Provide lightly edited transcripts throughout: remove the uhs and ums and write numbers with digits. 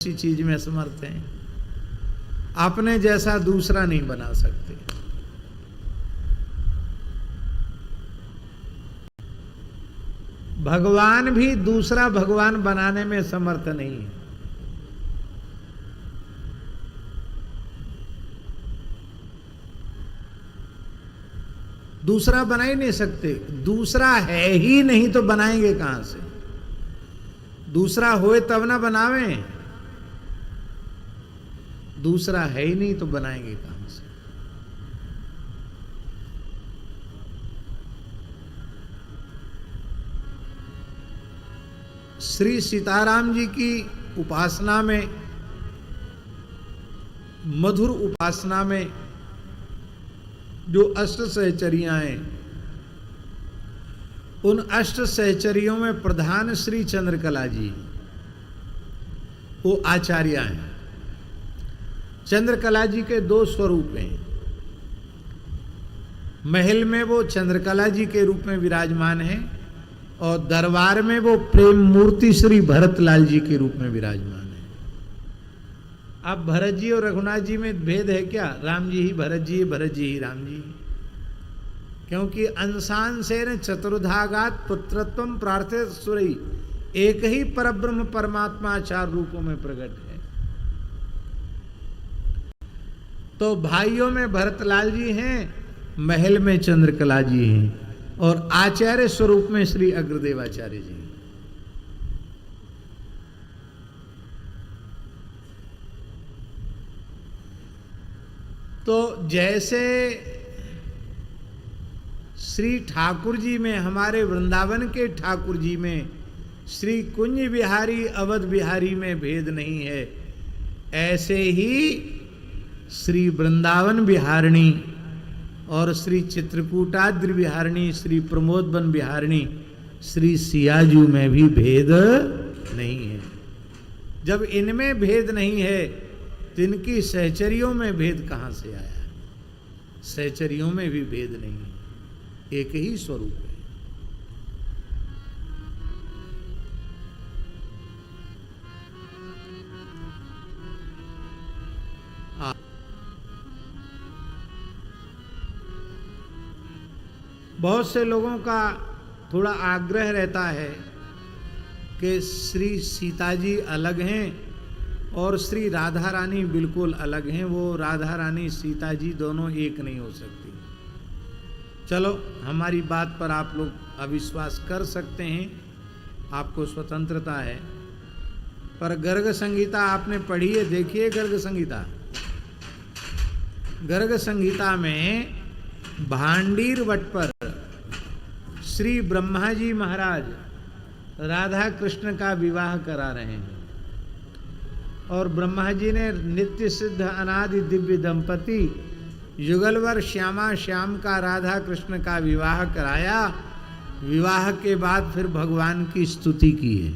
किसी चीज में समर्थ हैं, अपने जैसा दूसरा नहीं बना सकते। भगवान भी दूसरा भगवान बनाने में समर्थ नहीं है। दूसरा बना ही नहीं सकते, दूसरा है ही नहीं तो बनाएंगे कहां से? दूसरा होए तब ना बनावे, दूसरा है ही नहीं तो बनाएंगे कहां से? श्री सीताराम जी की उपासना में, मधुर उपासना में जो अष्ट सहचरियां हैं, उन अष्ट सहचरियों में प्रधान श्री चंद्रकला जी, वो आचार्य हैं। चंद्रकला जी के दो स्वरूप हैं। महल में वो चंद्रकला जी के रूप में विराजमान हैं और दरबार में वो प्रेम मूर्ति श्री भरतलाल जी के रूप में विराजमान है। अब भरत जी और रघुनाथ जी में भेद है क्या? राम जी ही भरत जी, भरत जी ही राम जी। क्योंकि अंशान से न चतुर्धागात पुत्रत्वम प्रार्थे सुरई, एक ही परब्रह्म परमात्मा चार रूपों में प्रकट है। तो भाइयों में भरतलाल जी हैं, महल में चंद्रकला जी हैं और आचार्य स्वरूप में श्री अग्रदेवाचार्य जी। तो जैसे श्री ठाकुर जी में, हमारे वृंदावन के ठाकुर जी में श्री कुंज बिहारी अवध बिहारी में भेद नहीं है, ऐसे ही श्री वृंदावन बिहारिणी और श्री चित्रकूटाद्रि बिहारिणी, श्री प्रमोदवन बिहारिणी, श्री सियाजू में भी भेद नहीं है। जब इनमें भेद नहीं है तो इनकी सहचरियों में भेद कहां से आया? सहचरियों में भी भेद नहीं है, एक ही स्वरूप है। बहुत से लोगों का थोड़ा आग्रह रहता है कि श्री सीता जी अलग हैं और श्री राधा रानी बिल्कुल अलग हैं, वो राधा रानी सीता जी दोनों एक नहीं हो सकती। चलो, हमारी बात पर आप लोग अविश्वास कर सकते हैं, आपको स्वतंत्रता है, पर गर्ग संहिता आपने पढ़ी है? देखिए गर्ग संहिता। गर्ग संहिता में भांडीर वट पर श्री ब्रह्मा जी महाराज राधा कृष्ण का विवाह करा रहे हैं और ब्रह्मा जी ने नित्य सिद्ध अनादि दिव्य दंपति युगलवर श्यामा श्याम का राधा कृष्ण का विवाह कराया। विवाह के बाद फिर भगवान की स्तुति की है।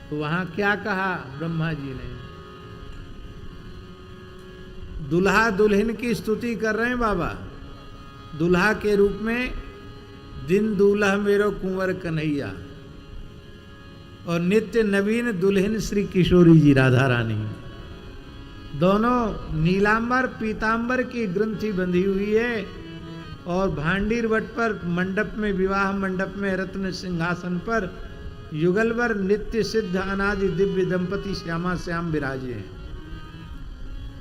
तो वहां क्या कहा ब्रह्मा जी ने? दुल्हा दुल्हन की स्तुति कर रहे हैं बाबा, दुल्हा के रूप में दिन दूल्हा मेरो कुंवर कन्हैया, और नित्य नवीन दुल्हन श्री किशोरी जी राधा रानी। दोनों नीलांबर पीतांबर की ग्रंथि बंधी हुई है और भांडीर वट पर मंडप में, विवाह मंडप में रत्न सिंहासन पर युगलवर नित्य सिद्ध अनादि दिव्य दंपति श्यामा श्याम विराजे हैं।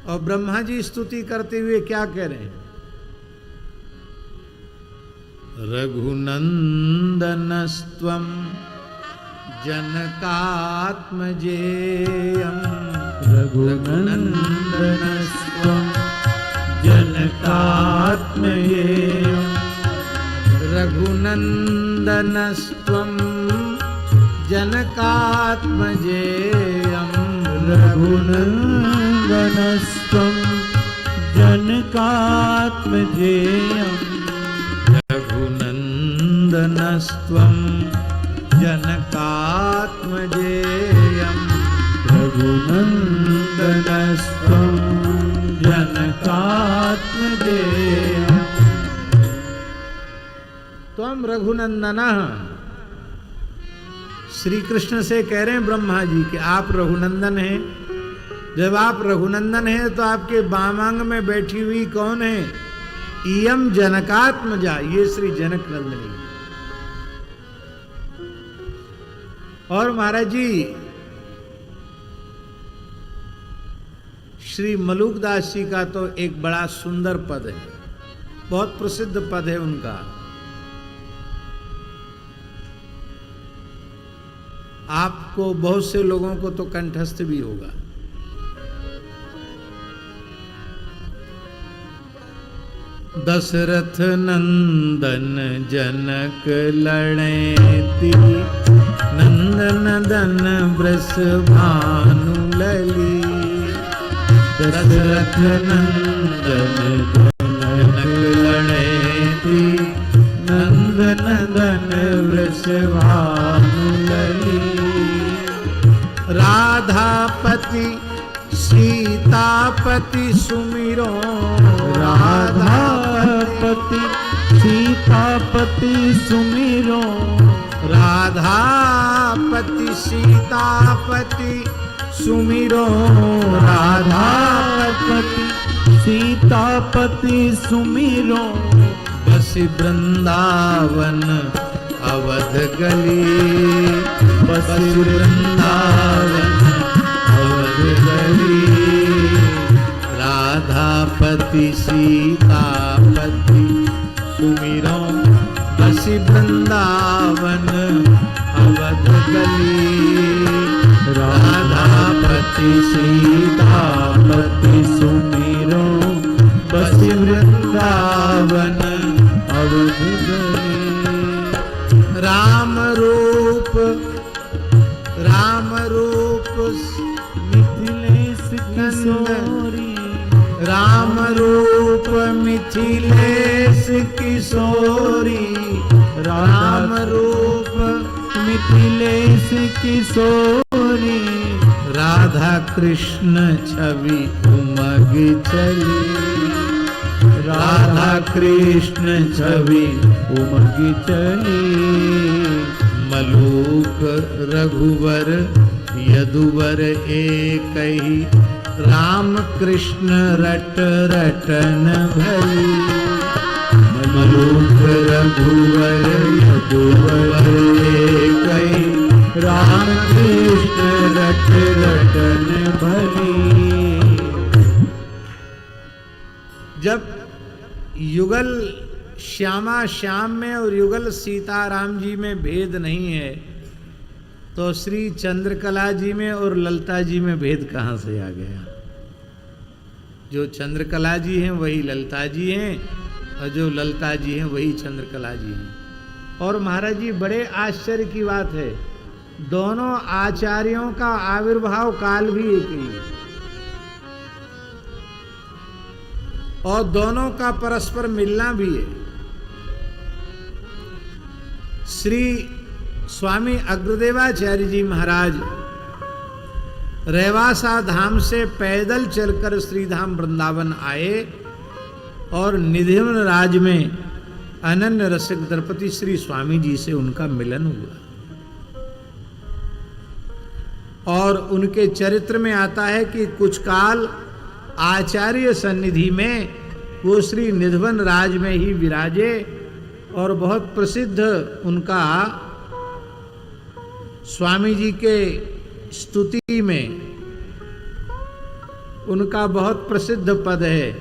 और ब्रह्मा जी स्तुति करते हुए क्या कह रहे हैं? रघुनंदनस्त्वं जनकात्मजेयं, रघुनंदनस्त्वं जनकात्मजेयं, रघुनंदनस्त्वं जनकात्मजेयं, रघुनंदनस्त्वं जनकात्मजेयं, रघुनंदनस्त्वं जनकात्मजेयं, रघुनंदनस्त्वं जनकात्मजेयं। त्वं रघुनंदनः, श्री कृष्ण से कह रहे हैं ब्रह्मा जी कि आप रघुनंदन हैं। जब आप रघुनंदन हैं तो आपके बामांग में बैठी हुई कौन है? इयम जनकात्मजा, ये श्री जनक नंदिनी। और महाराज जी श्री मलुकदास जी का तो एक बड़ा सुंदर पद है, बहुत प्रसिद्ध पद है उनका। आपको बहुत से लोगों को तो कंठस्थ भी होगा। दशरथ नंदन जनक लड़ेती, नंदन वृष भानु लली। दशरथ नंदन जनक लड़ेती, नंदन वृष भानु लली। राधापति सीतापति सुमिरो, राधापति सीतापति सुमिरो। राधापति सीतापति सुमिरो, राधापति सीतापति सुमिरो। बसी वृंदावन अवध गली, बसी वृंदावन अवध गली। राधापति सीतापति सुमिरो, बसी वृंदावन अवध गली। राधापति सीतापति सुमिरो, बसी वृंदावन अवध गली। राम रूप मिथिलेश किशोरी, राम रूप मिथिलेश किशोरी। राम रूप मिथिलेश किशोरी। राधा कृष्ण छवि उमगी चली, राधा कृष्ण छवि उमगी चली। मलूक रघुवर यदुवर एक ही, राम कृष्ण रट रटन भली। मलूक रघुवर यदुवर एक ही, राम कृष्ण रट रटन भली। जब युगल श्यामा श्याम में और युगल सीताराम जी में भेद नहीं है, तो श्री चंद्रकला जी में और ललता जी में भेद कहाँ से आ गया? जो चंद्रकला जी हैं वही ललता जी हैं, और जो ललता जी हैं वही चंद्रकला जी हैं। और महाराज जी बड़े आश्चर्य की बात है, दोनों आचार्यों का आविर्भाव काल भी एक ही है, और दोनों का परस्पर मिलना भी है। श्री स्वामी अग्रदेवाचार्य जी महाराज रेवासा धाम से पैदल चलकर श्रीधाम वृंदावन आए और निधिवन राज में अनन्य रसिक दरपति श्री स्वामी जी से उनका मिलन हुआ। और उनके चरित्र में आता है कि कुछ काल आचार्य सन्निधि में वो श्री निधिवन राज में ही विराजे, और बहुत प्रसिद्ध उनका स्वामी जी के स्तुति में उनका बहुत प्रसिद्ध पद है,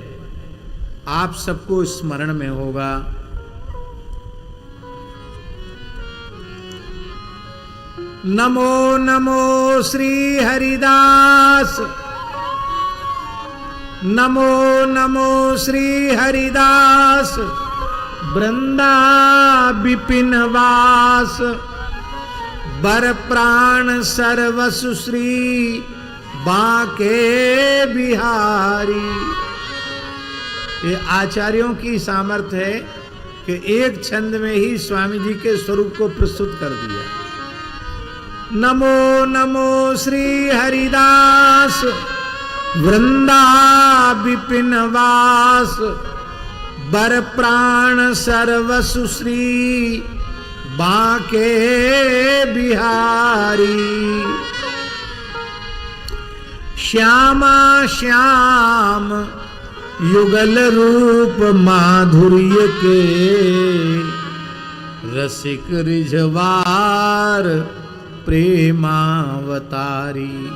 आप सबको स्मरण में होगा। नमो नमो श्री हरिदास, नमो नमो श्री हरिदास। वृंदा विपिन वास, बर प्राण सर्वसु श्री बांके बिहारी। ये आचार्यों की सामर्थ्य है कि एक छंद में ही स्वामी जी के स्वरूप को प्रस्तुत कर दिया। नमो नमो श्री हरिदास, वृंदा विपिन वास, बर प्राण सर्वसु श्री बांके बिहारी। श्यामा श्याम युगल रूप माधुर्य के, रसिक रिझवार प्रेमावतारी।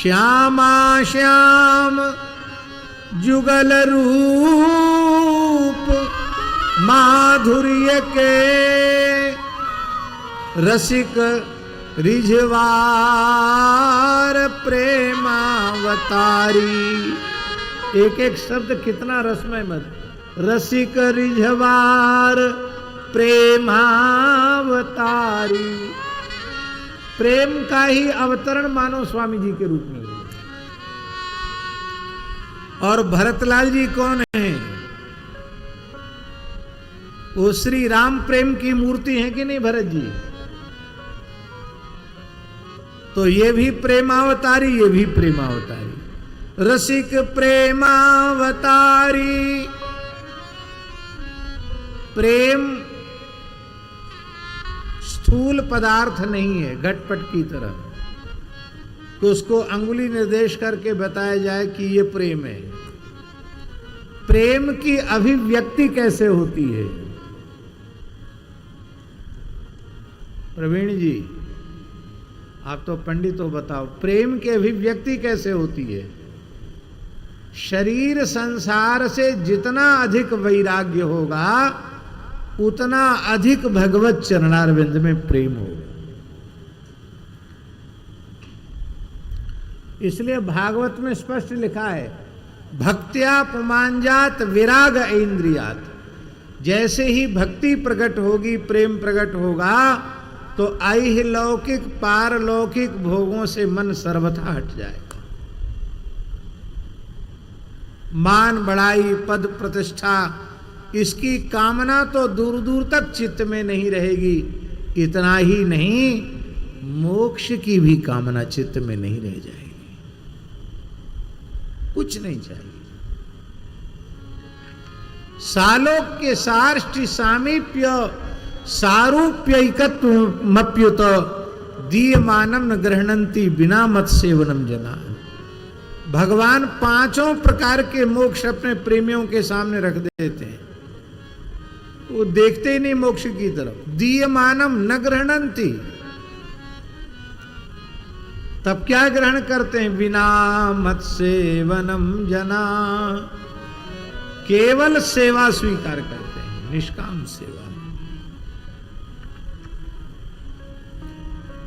श्यामा श्याम जुगल रूप माधुर्य के, रसिक रिझवार प्रेमावतारी। एक एक शब्द कितना रसमय मत। रसिक रिझवार प्रेमावतारी। प्रेम का ही अवतरण मानो स्वामी जी के रूप में। और भरतलाल जी कौन है? वो श्री राम प्रेम की मूर्ति है कि नहीं भरत जी? तो ये भी प्रेमावतारी, ये भी प्रेमावतारी। रसिक प्रेमावतारी। प्रेम स्थूल पदार्थ नहीं है घटपट की तरह, तो उसको अंगुली निर्देश करके बताया जाए कि ये प्रेम है। प्रेम की अभिव्यक्ति कैसे होती है? प्रवीण जी, आप तो पंडित हो, बताओ प्रेम की अभिव्यक्ति कैसे होती है? शरीर संसार से जितना अधिक वैराग्य होगा, उतना अधिक भगवत चरणारविंद में प्रेम होगा। इसलिए भागवत में स्पष्ट लिखा है, भक्त्या पुमांजात विराग इंद्रियात। जैसे ही भक्ति प्रकट होगी, प्रेम प्रकट होगा, तो ऐहिलौकिक पारलौकिक भोगों से मन सर्वथा हट जाएगा। मान बढ़ाई, पद प्रतिष्ठा, इसकी कामना तो दूर दूर तक चित्त में नहीं रहेगी। इतना ही नहीं, मोक्ष की भी कामना चित्त में नहीं रह जाएगी। कुछ नहीं चाहिए। सालोक्य सार्ष्टि सामीप्य सारूप्यैकत्वमप्युत दीयमानम न गृह्णन्ति बिना मत सेवनम जना। भगवान पांचों प्रकार के मोक्ष अपने प्रेमियों के सामने रख देते हैं, वो देखते ही नहीं मोक्ष की तरफ। दीयमानम न गृह्णन्ति, तब क्या ग्रहण करते हैं? बिना मत सेवनम जना, केवल सेवा स्वीकार करते हैं, निष्काम सेवा।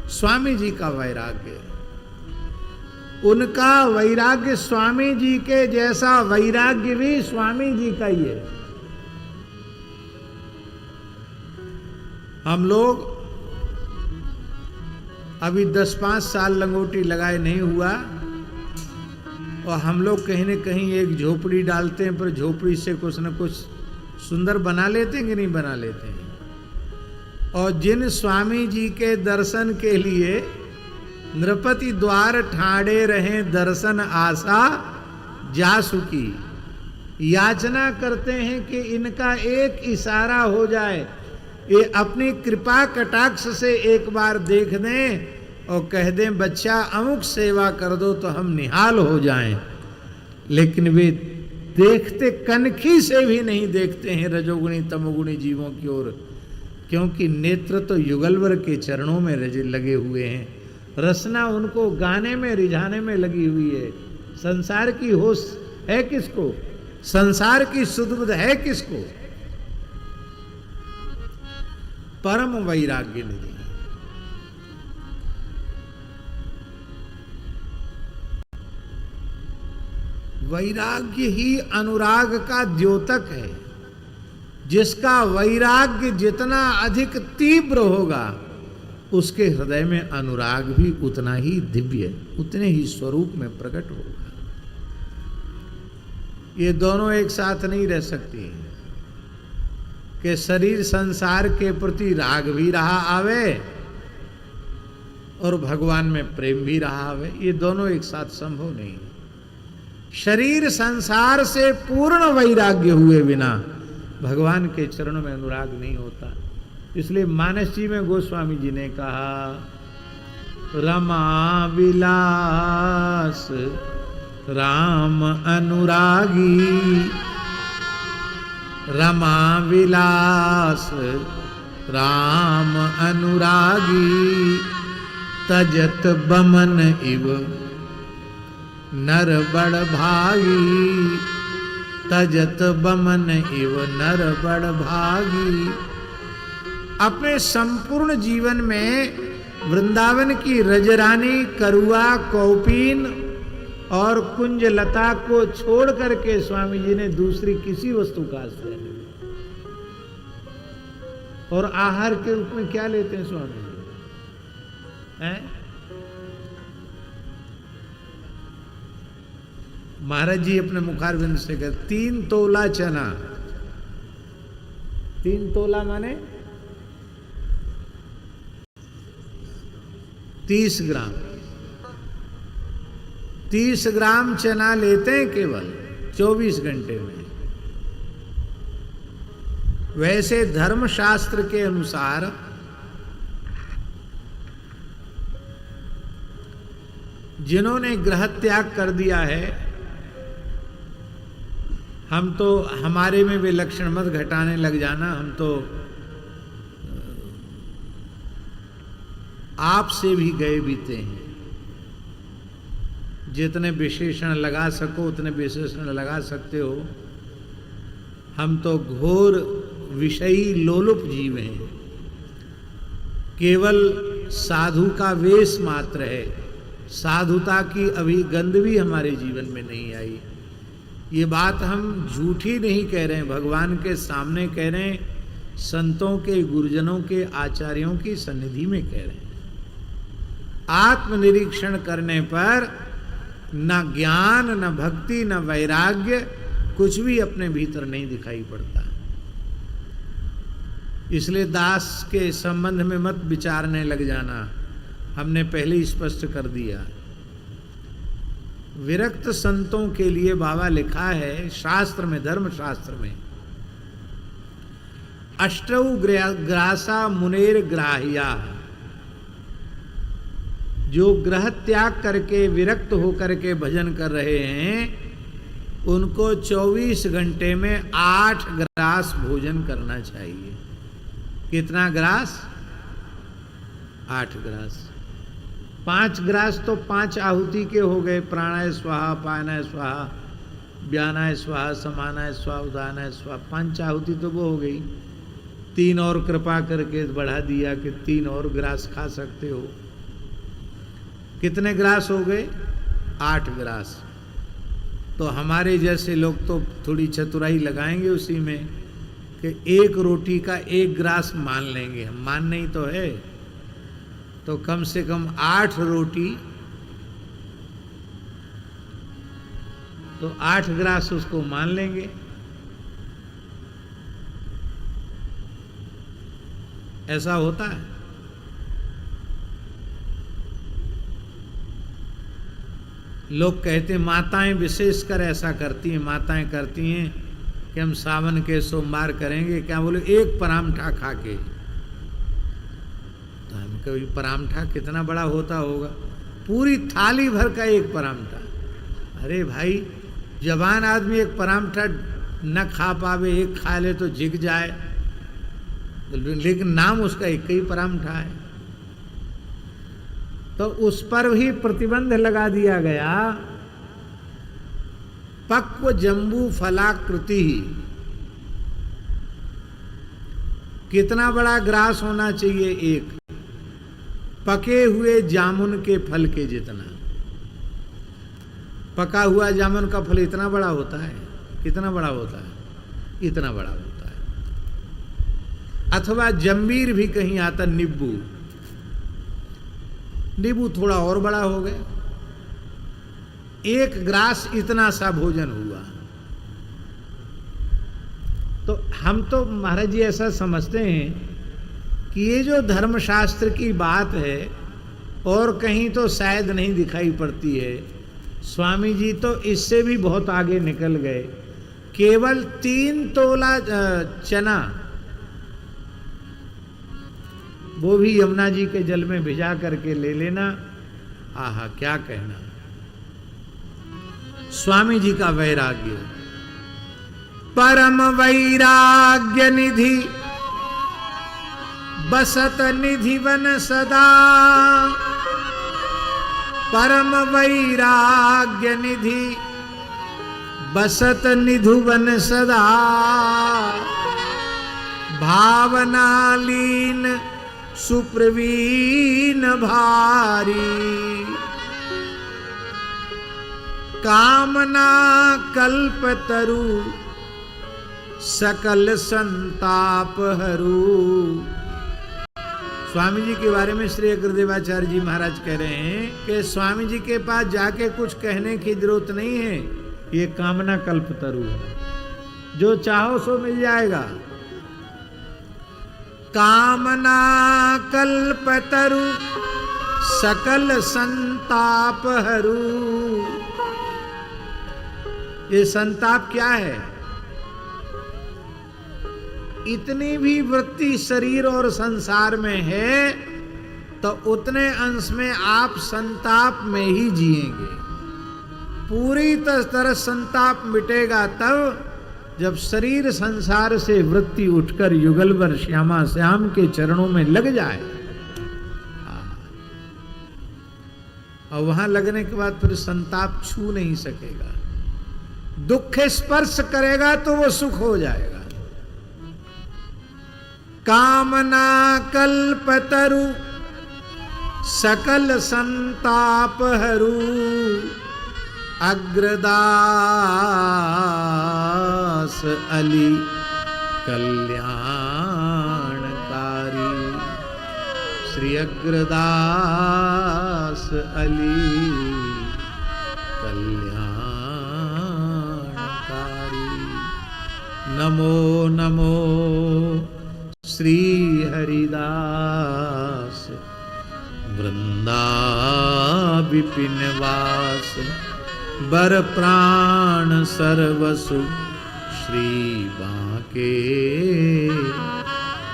स्वामी जी का वैराग्य, उनका वैराग्य स्वामी जी के जैसा वैराग्य भी स्वामी जी का ही है। हम लोग अभी 10-5 साल लंगोटी लगाए नहीं हुआ, और हम लोग कहीं न कहीं एक झोपड़ी डालते हैं, पर झोपड़ी से कुछ न कुछ सुंदर बना लेते हैं कि नहीं बना लेते हैं। और जिन स्वामी जी के दर्शन के लिए नृपति द्वार ठाड़े रहे, दर्शन आशा जासुकी, याचना करते हैं कि इनका एक इशारा हो जाए, ये अपनी कृपा कटाक्ष से एक बार देख दें और कह दें बच्चा अमुक सेवा कर दो तो हम निहाल हो जाएं। लेकिन वे देखते कनखी से भी नहीं देखते हैं रजोगुणी तमोगुणी जीवों की ओर, क्योंकि नेत्र तो युगलवर के चरणों में लगे हुए हैं। रसना उनको गाने में रिझाने में लगी हुई है। संसार की होश है किसको? संसार की सुध-बुध है किसको? परम वैराग्य निधि। वैराग्य ही अनुराग का द्योतक है। जिसका वैराग्य जितना अधिक तीव्र होगा, उसके हृदय में अनुराग भी उतना ही दिव्य, उतने ही स्वरूप में प्रकट होगा। ये दोनों एक साथ नहीं रह सकती कि शरीर संसार के प्रति राग भी रहा आवे और भगवान में प्रेम भी रहा आवे। ये दोनों एक साथ संभव नहीं। शरीर संसार से पूर्ण वैराग्य हुए बिना भगवान के चरणों में अनुराग नहीं होता। इसलिए मानस जी में गोस्वामी जी ने कहा, रमा विलास राम अनुरागी, रमा विलास राम अनुरागी, तजत बमन इव नर बड़ भागी, तजत बमन इव नर बड़ भागी। अपने संपूर्ण जीवन में वृंदावन की रजरानी, करुआ, कौपीन और कुंजलता को छोड़ करके स्वामी जी ने दूसरी किसी वस्तु का आश्रय नहीं। और आहार के रूप में क्या लेते हैं स्वामी जी? हैं? महाराज जी अपने मुखारविंद से कहते 3 तोला चना। 3 तोला माने 30 ग्राम। 30 ग्राम चना लेते हैं केवल 24 घंटे में। वैसे धर्मशास्त्र के अनुसार जिन्होंने गृह त्याग कर दिया है, हम तो हमारे में वे लक्षण मत घटाने लग जाना, हम तो आपसे भी गए बीते हैं। जितने विशेषण लगा सको उतने विशेषण लगा सकते हो। हम तो घोर विषयी लोलुप जीव हैं, केवल साधु का वेश मात्र है, साधुता की अभी गंध भी हमारे जीवन में नहीं आई। ये बात हम झूठी नहीं कह रहे हैं, भगवान के सामने कह रहे हैं, संतों के, गुरुजनों के, आचार्यों की सन्निधि में कह रहे हैं। आत्मनिरीक्षण करने पर न ज्ञान, न भक्ति, न वैराग्य, कुछ भी अपने भीतर नहीं दिखाई पड़ता। इसलिए दास के संबंध में मत विचारने लग जाना, हमने पहले ही स्पष्ट कर दिया। विरक्त संतों के लिए बाबा लिखा है शास्त्र में, धर्म शास्त्र में, अष्टौ ग्रासा मुनेर ग्राह्या। जो ग्रह त्याग करके विरक्त होकर के भजन कर रहे हैं, उनको 24 घंटे में 8 ग्रास भोजन करना चाहिए। कितना ग्रास? 8 ग्रास। 5 ग्रास तो 5 आहुति के हो गए, प्राणाय स्वाहा, पानाय स्वाहा, व्यानाय स्वाहा, समानाय स्वाहा, उदानाय स्वाहा। 5 आहुति तो वो हो गई। 3 और कृपा करके बढ़ा दिया कि 3 और ग्रास खा सकते हो। कितने ग्रास हो गए? 8 ग्रास। तो हमारे जैसे लोग तो थोड़ी चतुराई लगाएंगे उसी में कि 1 रोटी का 1 ग्रास मान लेंगे। हम मान नहीं तो है, तो कम से कम 8 रोटी, तो 8 ग्रास उसको मान लेंगे। ऐसा होता है? लोग कहते हैं, माताएं विशेषकर ऐसा करती हैं, माताएं करती हैं कि हम सावन के सोमवार करेंगे, क्या बोले, 1 परांठा खा के। तो हम कभी परांठा कितना बड़ा होता होगा? पूरी थाली भर का 1 परांठा। अरे भाई, जवान आदमी 1 परांठा न खा पावे, 1 खा ले तो झिक जाए, लेकिन नाम उसका 1 ही परांठा है। तो उस पर भी प्रतिबंध लगा दिया गया। पक्व जम्बू फलाकृति ही। कितना बड़ा ग्रास होना चाहिए? 1 पके हुए जामुन के फल के जितना। पका हुआ जामुन का फल इतना बड़ा होता है? कितना बड़ा होता है? इतना बड़ा होता है। अथवा जंबीर भी कहीं आता, नींबू। नींबू थोड़ा और बड़ा हो गया। 1 ग्रास इतना सा भोजन हुआ। तो हम तो महाराज जी ऐसा समझते हैं कि ये जो धर्मशास्त्र की बात है और कहीं तो शायद नहीं दिखाई पड़ती है। स्वामी जी तो इससे भी बहुत आगे निकल गए। केवल 3 तोला चना वो भी यमुना जी के जल में भिजा करके ले लेना। आहा, क्या कहना। स्वामी जी का वैराग्य, परम वैराग्य निधि बसत निधि वन सदा, परम वैराग्य निधि बसत निधुवन सदा, भावना लीन सुप्रवीण भारी, कामना कल्प तरु सकल संताप हरू। स्वामी जी के बारे में श्री अग्रदेवाचार्य जी महाराज कह रहे हैं कि स्वामी जी के पास जाके कुछ कहने की जरूरत नहीं है, ये कामना कल्प तरु है, जो चाहो सो मिल जाएगा। कामना कल्प तरु सकल संताप हरू। ये संताप क्या है? इतनी भी वृत्ति शरीर और संसार में है तो उतने अंश में आप संताप में ही जिएंगे। पूरी तरह संताप मिटेगा तब जब शरीर संसार से वृत्ति उठकर युगलवर श्यामा श्याम के चरणों में लग जाए। और वहां लगने के बाद फिर संताप छू नहीं सकेगा। दुख स्पर्श करेगा तो वो सुख हो जाएगा। कामना कल्प तरु सकल संताप हरू, अग्रदास अली कल्याणकारी। श्री अग्रदास अली कल्याणकारी। नमो नमो श्री हरिदास वृंदा विपिन वास, बर प्राण सर्वसु श्री बांके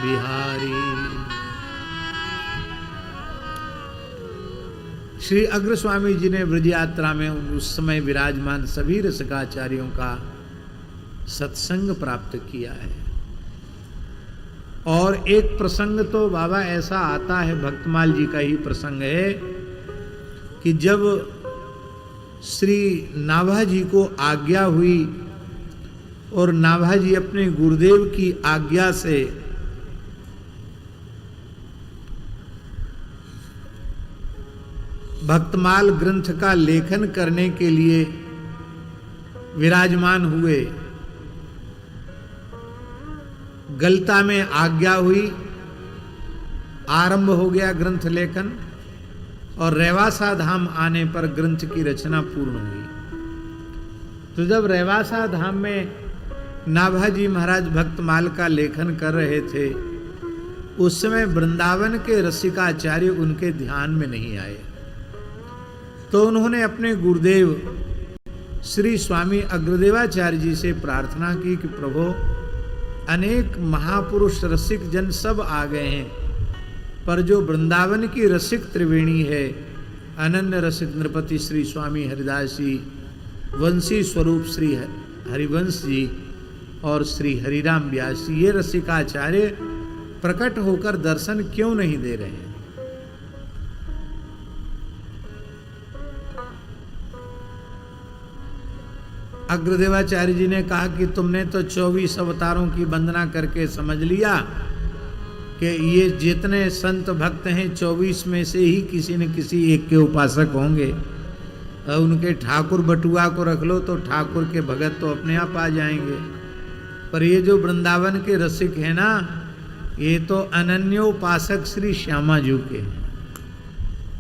बिहारी। श्री अग्र स्वामी जी ने ब्रज यात्रा में उस समय विराजमान सभी रसिकाचार्यों का सत्संग प्राप्त किया है। और एक प्रसंग तो बाबा ऐसा आता है, भक्तमाल जी का ही प्रसंग है, कि जब श्री नाभा जी को आज्ञा हुई और नाभा जी अपने गुरुदेव की आज्ञा से भक्तमाल ग्रंथ का लेखन करने के लिए विराजमान हुए, गलता में आज्ञा हुई, आरंभ हो गया ग्रंथ लेखन और रेवासा धाम आने पर ग्रंथ की रचना पूर्ण हुई। तो जब रेवासा धाम में नाभाजी महाराज भक्तमाल का लेखन कर रहे थे, उस समय वृंदावन के रसिकाचार्य उनके ध्यान में नहीं आए। तो उन्होंने अपने गुरुदेव श्री स्वामी अग्रदेवाचार्य जी से प्रार्थना की कि प्रभु, अनेक महापुरुष रसिक जन सब आ गए हैं, पर जो वृंदावन की रसिक त्रिवेणी है, अनन्य रसिक नृपति श्री स्वामी हरिदास जी, वंशी स्वरूप श्री हरिवंश जी और श्री हरिराम व्यास जी, ये रसिकाचार्य प्रकट होकर दर्शन क्यों नहीं दे रहे हैं? अग्रदेवाचार्य जी ने कहा कि तुमने तो 24 अवतारों की वंदना करके समझ लिया कि ये जितने संत भक्त हैं 24 में से ही किसी न किसी एक के उपासक होंगे। उनके ठाकुर बटुआ को रख लो तो ठाकुर के भगत तो अपने आप आ जाएंगे। पर ये जो वृंदावन के रसिक हैं ना, ये तो अनन्योपासक श्री श्यामा जू के,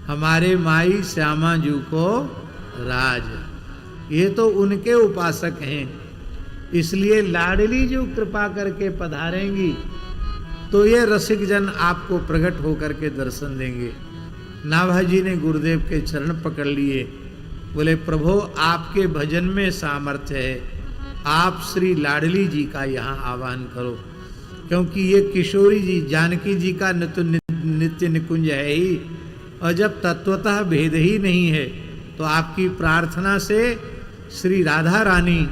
हमारे माई श्यामा जू को राज, ये तो उनके उपासक हैं। इसलिए लाडली जो कृपा करके पधारेंगी तो ये रसिक जन आपको प्रकट होकर के दर्शन देंगे। नाभाजी ने गुरुदेव के चरण पकड़ लिए, बोले प्रभु आपके भजन में सामर्थ्य है, आप श्री लाडली जी का यहाँ आह्वान करो, क्योंकि ये किशोरी जी जानकी जी का नित्य निकुंज है ही, और जब तत्वतः भेद ही नहीं है तो आपकी प्रार्थना से श्री राधा रानी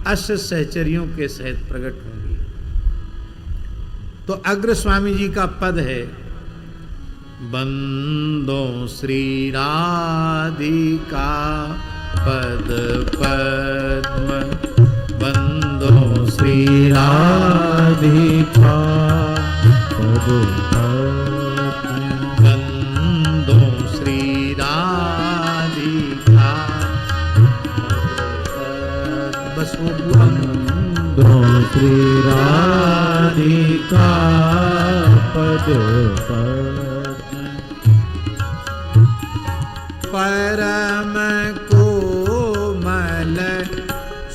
अष्ट सहचरियों के सहित प्रकट होंगी। तो अग्र स्वामी जी का पद है, बंदो श्री राधिका पद पद्म, बंदो श्री राधिका पद पद्म, बंदो श्री राधिका, बस वो बंदो श्री राधिका पद पद्म, परम कोमल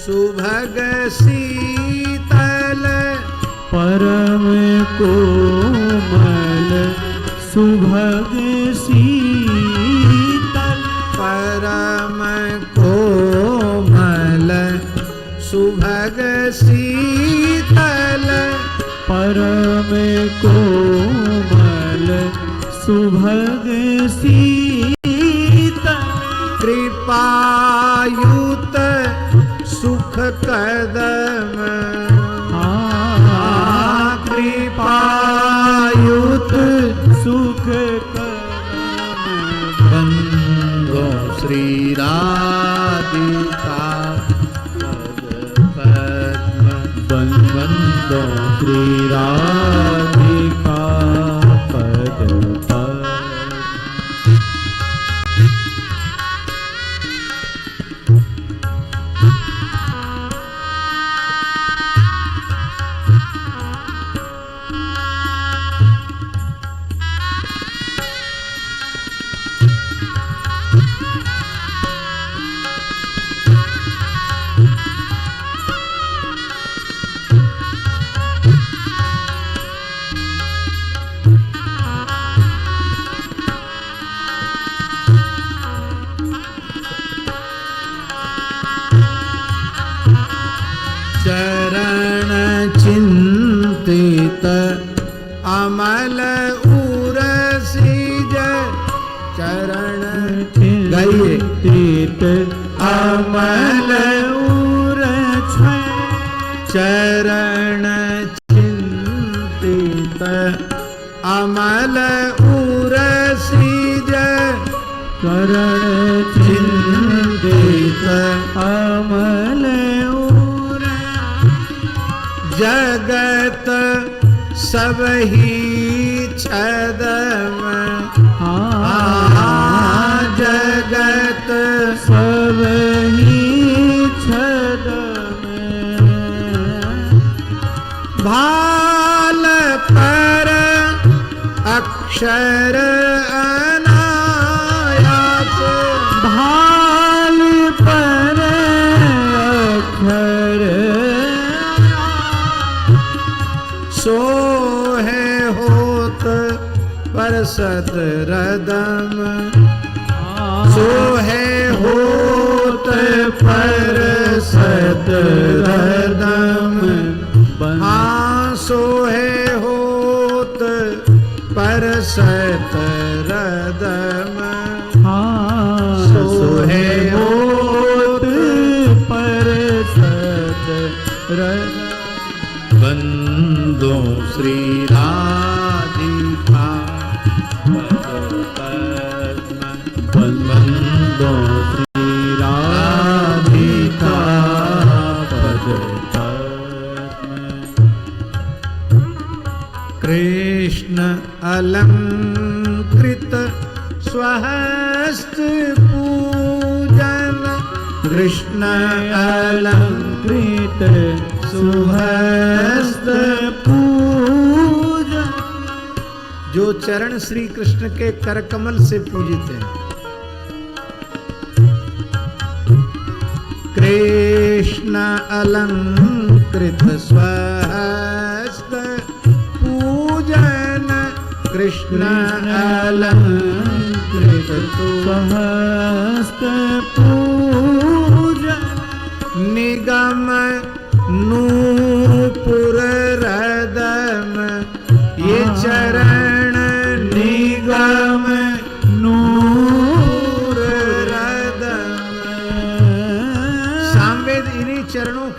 सुभग शीतल, परम कोमल सुभग शीतल, परम कोमल सुभग शीतल, परम कोमल सुभग शीतल, कृपायुत सुख कदम, कृपायुत सुख बंदो श्री राधिका पद पद्म, बंदो श्री राधिका पद पद्म, चरण चिंतित अमल उरसीज, चरण गाइए, चिंतित अमल उरछ, चरण चिंतित अमल उरसीज, करण चिंतित अमल जगत सब ही छदम, जगत सब ही छदम, भाल पर अक्षर अनायास, भाल पर अक्षर सो है होत पर सत रदम, सो है होत पर सत रदम, हाँ सो है होत पर सत रदम, सो है होत पर सत रदम, बंदो श्री राधिका पद पद्म, बंदो श्री राधिका पद पद्म, कृष्ण अलंकृत स्वहस्त पूजन, कृष्ण अलंकृत सुहस्त पूजन, जो चरण श्री कृष्ण के कर कमल से पूजित हैं। कृष्ण अलंकृत स्वहस्त पूजन, कृष्ण अलंकृत स्वहस्त पूजन, निगम नूपुर रदम, ये चरण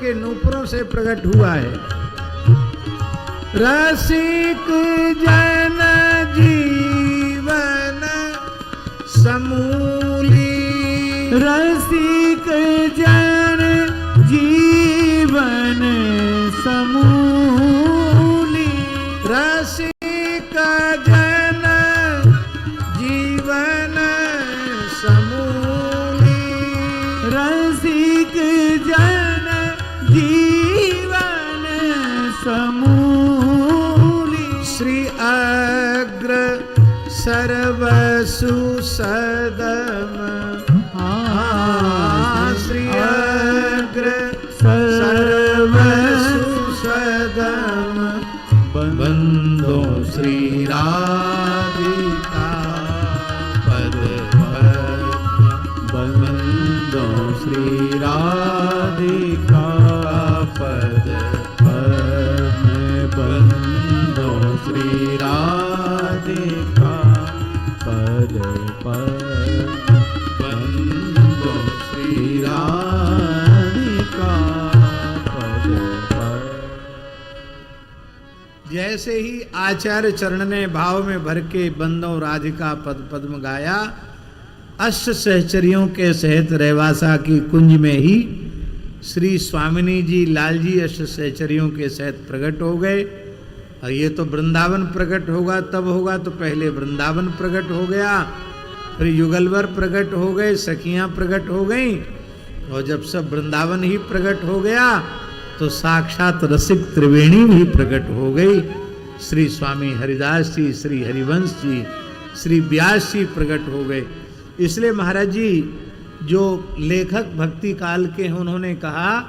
के नूपुरों से प्रकट हुआ है। रसिक जन जीवन समूली, रसिक जन जीवन समूली, रसिक जन जीवन समूली, रसिक जन जीवन समूली, श्री अग्र सर्वसु सदम, श्री अग्र सर्वसु सदम, बंदो श्री राधिका पद बंदो श्री राधिका पद बंदो श्री राधिका पद बंदो श्री राधिका पद। जैसे ही आचार्य चरण ने भाव में भर के बंदो राधिका पद पद्म गाया, अष्ट सहचरियों के सहित रेवासा की कुंज में ही श्री स्वामिनी जी लाल जी अष्ट सहचरियों के सहित प्रकट हो गए। और ये तो वृंदावन प्रकट होगा तब होगा, तो पहले वृंदावन प्रकट हो गया, फिर युगलवर प्रकट हो गए, सखियां प्रकट हो गई, और जब सब वृंदावन ही प्रकट हो गया तो साक्षात रसिक त्रिवेणी भी प्रकट हो गई। श्री स्वामी हरिदास जी, श्री हरिवंश जी, श्री व्यास जी प्रकट हो गए। इसलिए महाराज जी जो लेखक भक्ति काल के हैं, उन्होंने कहा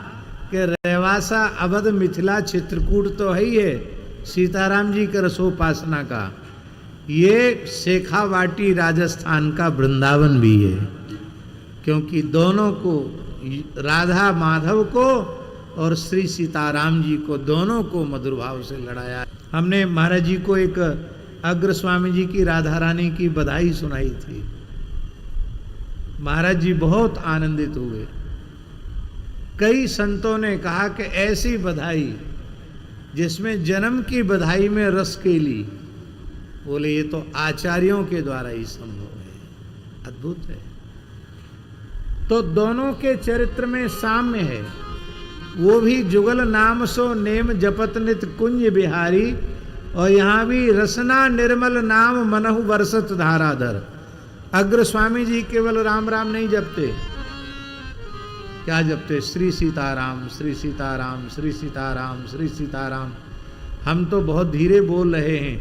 कि रेवासा अवध मिथिला चित्रकूट तो है ही है सीताराम जी के रसोपासना का, ये शेखावाटी राजस्थान का वृंदावन भी है, क्योंकि दोनों को, राधा माधव को और श्री सीताराम जी को, दोनों को मधुर भाव से लड़ाया। हमने महाराज जी को एक अग्र स्वामी जी की राधा रानी की बधाई सुनाई थी। महाराज जी बहुत आनंदित हुए। कई संतों ने कहा कि ऐसी बधाई जिसमें जन्म की बधाई में रस केली, बोले ये तो आचार्यों के द्वारा ही संभव है, अद्भुत है। तो दोनों के चरित्र में साम्य है। वो भी जुगल नाम सो नेम जपत नित कुंज बिहारी, और यहाँ भी रसना निर्मल नाम मनहु बरसत धाराधर। अग्र स्वामी जी केवल राम राम नहीं जपते, क्या जपते? श्री सीताराम, श्री सीताराम, श्री सीताराम, श्री सीताराम। हम तो बहुत धीरे बोल रहे हैं।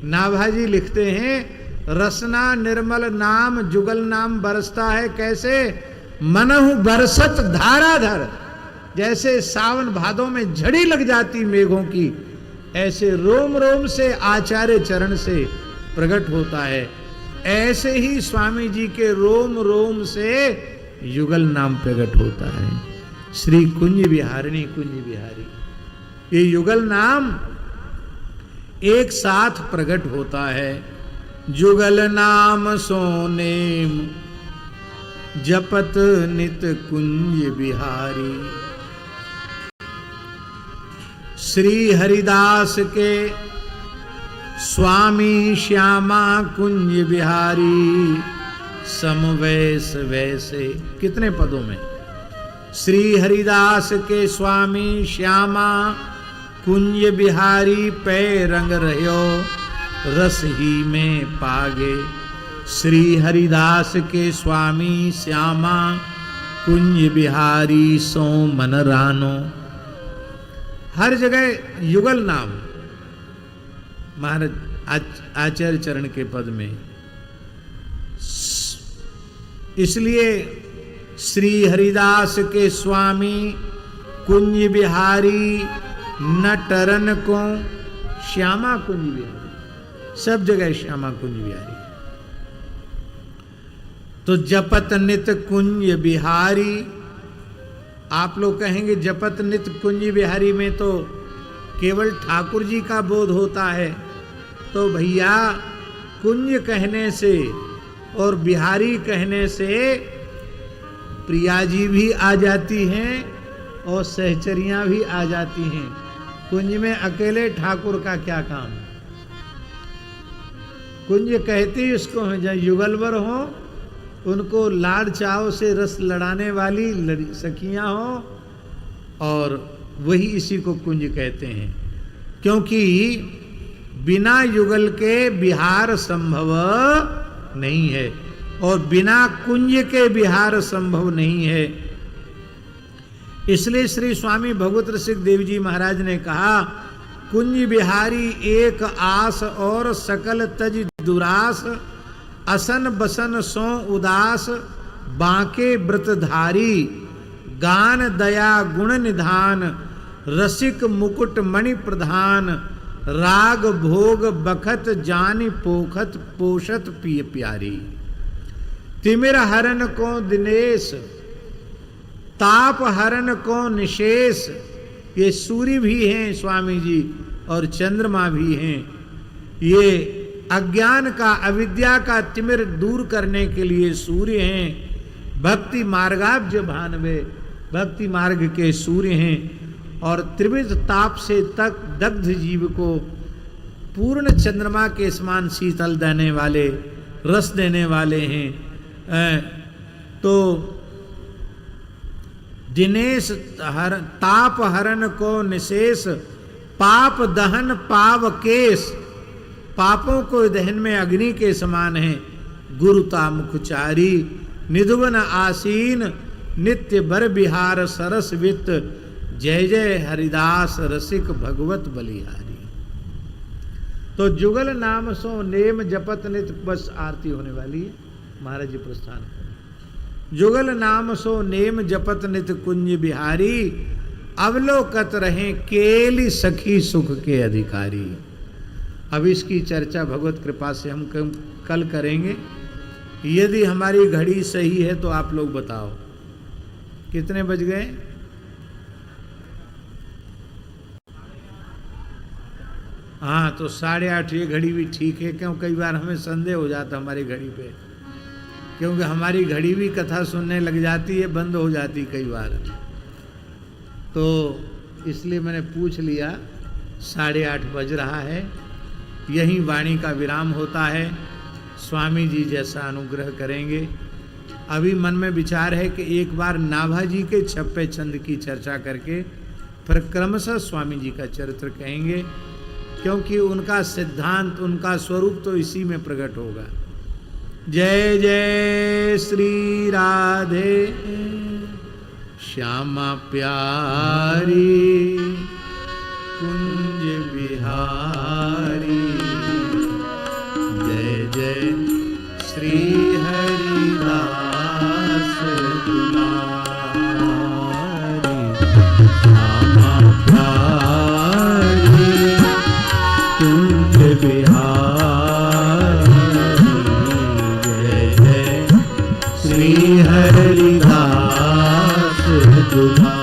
नाभाजी लिखते हैं रसना निर्मल नाम जुगल नाम बरसता है कैसे? मनहु बरसत धाराधर। जैसे सावन भादों में झड़ी लग जाती मेघों की, ऐसे रोम रोम से आचार्य चरण से प्रकट होता है। ऐसे ही स्वामी जी के रोम रोम से युगल नाम प्रकट होता है। श्री कुंज बिहारिणी कुंज बिहारी, ये युगल नाम एक साथ प्रकट होता है। जुगल नाम सोनेम जपत नित कुंज बिहारी। श्री हरिदास के स्वामी श्यामा कुंज बिहारी, समवैस वैसे। कितने पदों में? श्री हरिदास के स्वामी श्यामा कुंज बिहारी, पै रंग रह्यो रस ही में पागे। श्री हरिदास के स्वामी श्यामा कुंज बिहारी, सो मन रानो। हर जगह युगल नाम महाराज आचार्य चरण के पद में। इसलिए श्री हरिदास के स्वामी कुंज बिहारी, न टरन को श्यामा कुंज बिहारी, सब जगह श्यामा कुंज बिहारी। तो जपत नित कुंज बिहारी, आप लोग कहेंगे जपत नित कुंज बिहारी में तो केवल ठाकुर जी का बोध होता है। तो भैया कुंज कहने से और बिहारी कहने से प्रिया जी भी आ जाती हैं और सहचरियां भी आ जाती हैं। कुंज में अकेले ठाकुर का क्या काम? कुंज कहती उसको हैं जहाँ युगलवर हो, उनको लाड़ चाव से रस लड़ाने वाली सखियां हो, और वही इसी को कुंज कहते हैं। क्योंकि बिना युगल के विहार संभव नहीं है, और बिना कुंज के विहार संभव नहीं है। इसलिए श्री स्वामी भगवत रसिक देव जी महाराज ने कहा, कुंज बिहारी एक आस और सकल तज दुरास, असन बसन सो उदास बांके व्रतधारी, गान दया गुण निधान रसिक मुकुट मणि प्रधान, राग भोग बखत जानि पोखत पोषत पिय प्यारी। तिमिर हरण को दिनेश, ताप हरण को निशेष। ये सूर्य भी हैं स्वामी जी और चंद्रमा भी हैं। ये अज्ञान का अविद्या का तिमिर दूर करने के लिए सूर्य हैं। भक्ति मार्गाब्ज भानवे, भक्ति मार्ग के सूर्य हैं। और त्रिविध ताप से तक दग्ध जीव को पूर्ण चंद्रमा के समान शीतल देने वाले, रस देने वाले हैं। तो दिनेश ताप हरण को निशेष, पाप दहन पाव केश। पापों को दहन में अग्नि के समान है। गुरुता मुखचारी निधुवन आसीन, नित्य बर बिहार सरस वित्त, जय जय हरिदास रसिक भगवत बलिहारी। तो जुगल नाम सो नेम जपत नित, बस आरती होने वाली है, महाराज जी प्रस्थान करें। जुगल नाम सो नेम जपत नित कुंज बिहारी, अवलोकत रहे केली सखी सुख के अधिकारी। अब इसकी चर्चा भगवत कृपा से हम कल करेंगे। यदि हमारी घड़ी सही है तो आप लोग बताओ कितने बज गए? हाँ, तो 8:30 ये घड़ी भी ठीक है। क्यों, कई बार हमें संदेह हो जाता हमारी घड़ी पे, क्योंकि हमारी घड़ी भी कथा सुनने लग जाती है, बंद हो जाती कई बार। तो इसलिए मैंने पूछ लिया, 8:30 बज रहा है। यहीं वाणी का विराम होता है। स्वामी जी जैसा अनुग्रह करेंगे। अभी मन में विचार है कि एक बार नाभाजी के छप्पे छंद की चर्चा करके फिर क्रमशः स्वामी जी का चरित्र कहेंगे, क्योंकि उनका सिद्धांत, उनका स्वरूप तो इसी में प्रकट होगा। जय जय श्री राधे श्यामा प्यारी कुंज बिहारी, जय जय श्री हरिदास दुलारी। श्यामा प्यारी कुंज बिहारी, जय जय श्री हरिदास दुलारी।